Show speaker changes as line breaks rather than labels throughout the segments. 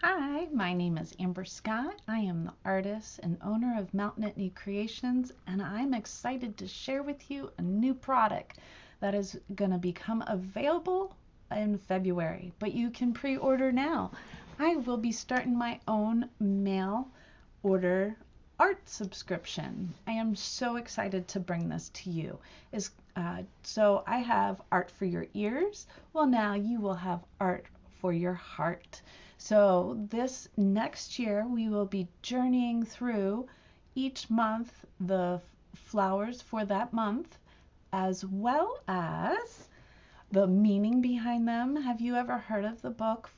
Hi, my name is Amber Scott. I am the artist and owner of Mountain at New Creations, and I'm excited to share with you a new product that is going to become available in February, but you can pre-order now. I will be starting my own mail order art subscription. I am so excited to bring this to you. So I have art for your ears. Well, now you will have art for your heart. So this next year we will be journeying through each month the flowers for that month, as well as the meaning behind them. Have you ever heard of the book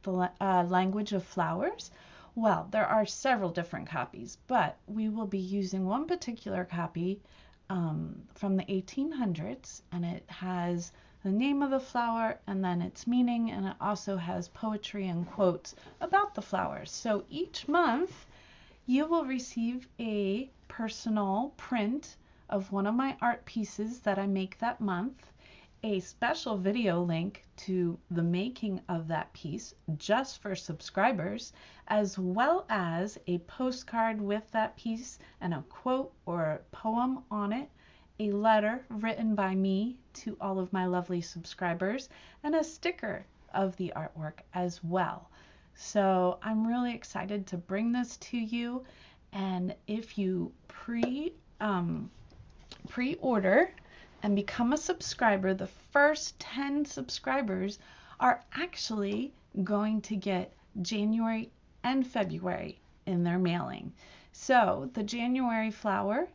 Language of Flowers? Well, there are several different copies, but we will be using one particular copy from the 1800s, and it has the name of the flower and then its meaning, and it also has poetry and quotes about the flowers. So each month you will receive a personal print of one of my art pieces that I make that month, a special video link to the making of that piece just for subscribers, as well as a postcard with that piece and a quote or a poem on it, a letter written by me to all of my lovely subscribers, and a sticker of the artwork as well. So I'm really excited to bring this to you, and if you pre-order and become a subscriber, the first 10 subscribers are actually going to get January and February in their mailing. So the January flower,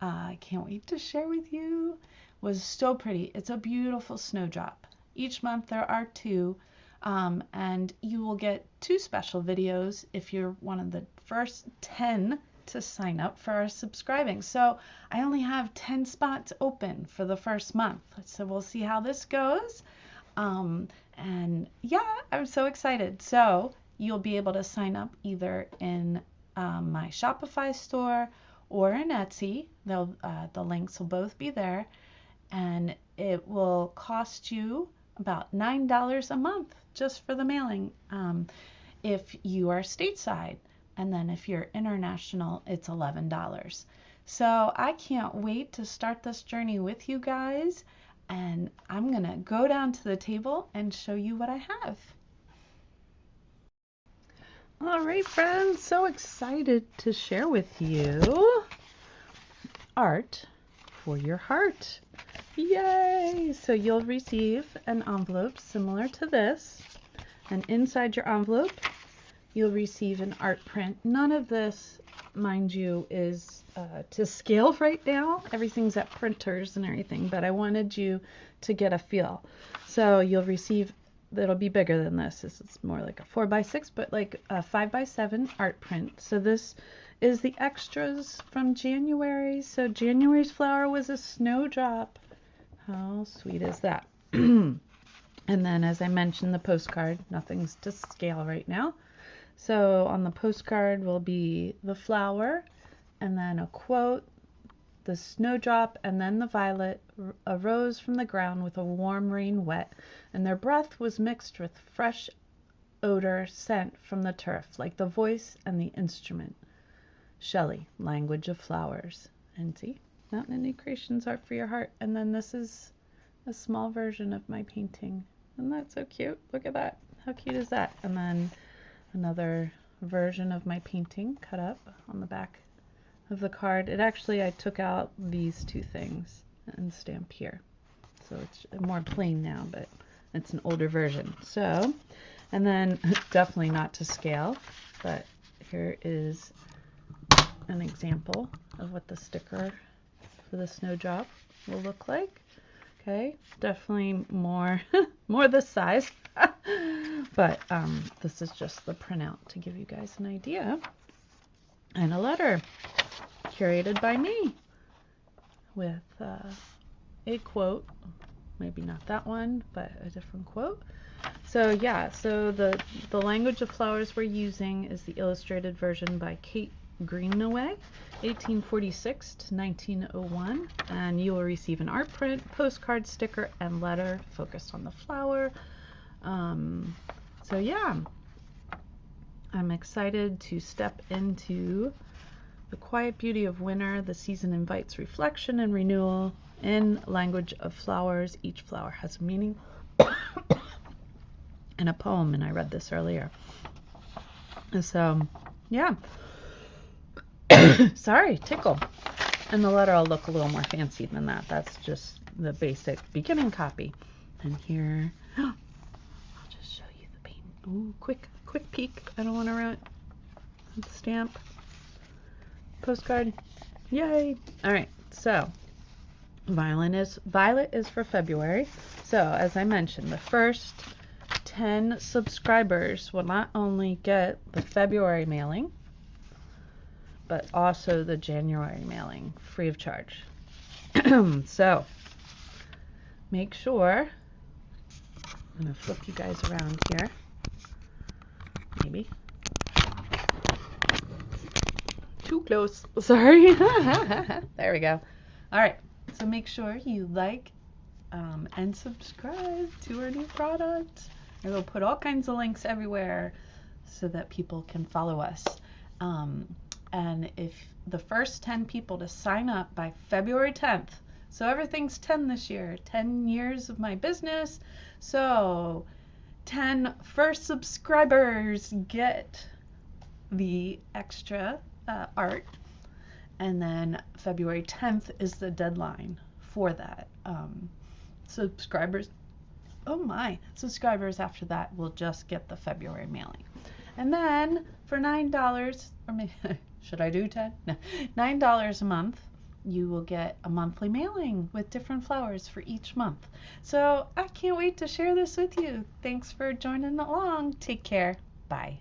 I can't wait to share with you, was so pretty. It's a beautiful snowdrop. Each month there are two, and you will get 2 special videos if you're one of the first 10 to sign up for our subscribing. So I only have 10 spots open for the first month, so we'll see how this goes. And yeah, I'm so excited. So you'll be able to sign up either in my Shopify store or in Etsy. The links will both be there, and it will cost you about $9 a month just for the mailing if you are stateside. And then if you're international, it's $11. So I can't wait to start this journey with you guys, and I'm gonna go down to the table and show you what I have. All right, friends, so excited to share with you art for your heart. Yay! So you'll receive an envelope similar to this, and inside your envelope you'll receive an art print. None of this, mind you, is to scale right now. Everything's at printers and everything, but I wanted you to get a feel. So you'll receive, it'll be bigger than this. This is more like a 4x6, but like a 5x7 art print. So this is the extras from January. So January's flower was a snowdrop. How sweet is that? And then, as I mentioned, the postcard, nothing's to scale right now. So on the postcard will be the flower, and then a quote, the snowdrop, and then the violet arose from the ground with a warm rain wet, and their breath was mixed with fresh odor sent from the turf, like the voice and the instrument. Shelley, Language of Flowers. And see, Mountain and New Creations, art for your heart. And then this is a small version of my painting. Isn't that so cute? Look at that. How cute is that? And then another version of my painting cut up on the back of the card. I took out these 2 things and stamped here. So it's more plain now, but it's an older version. So, and then definitely not to scale, but here is an example of what the sticker for the snowdrop will look like. Okay, definitely more this size. But this is just the printout to give you guys an idea. And a letter curated by me with a quote, maybe not that one, but a different quote. So yeah, so the Language of Flowers we're using is the illustrated version by Kate Greenaway, 1846 to 1901, and you will receive an art print, postcard, sticker, and letter focused on the flower. So yeah, I'm excited to step into the quiet beauty of winter. The season invites reflection and renewal. In language of flowers, each flower has a meaning and a poem, and I read this earlier. So yeah. Sorry, tickle. And the letter will look a little more fancy than that. That's just the basic beginning copy. And here, I'll just show you the paint. Ooh, quick peek. I don't want to ruin it. Stamp. Postcard. Yay. All right. So, violet is for February. So, as I mentioned, the first 10 subscribers will not only get the February mailing, but also the January mailing free of charge. So make sure, I'm going to flip you guys around here, maybe. Too close, sorry. There we go. All right, so make sure you like and subscribe to our new product. I will put all kinds of links everywhere so that people can follow us. And if the first 10 people to sign up by February 10th, so everything's 10 this year, 10 years of my business, so 10 first subscribers get the extra art, and then February 10th is the deadline for that. Subscribers after that will just get the February mailing. And then for $9, or maybe should I do 10? No, $9 a month, you will get a monthly mailing with different flowers for each month. So I can't wait to share this with you. Thanks for joining along. Take care. Bye.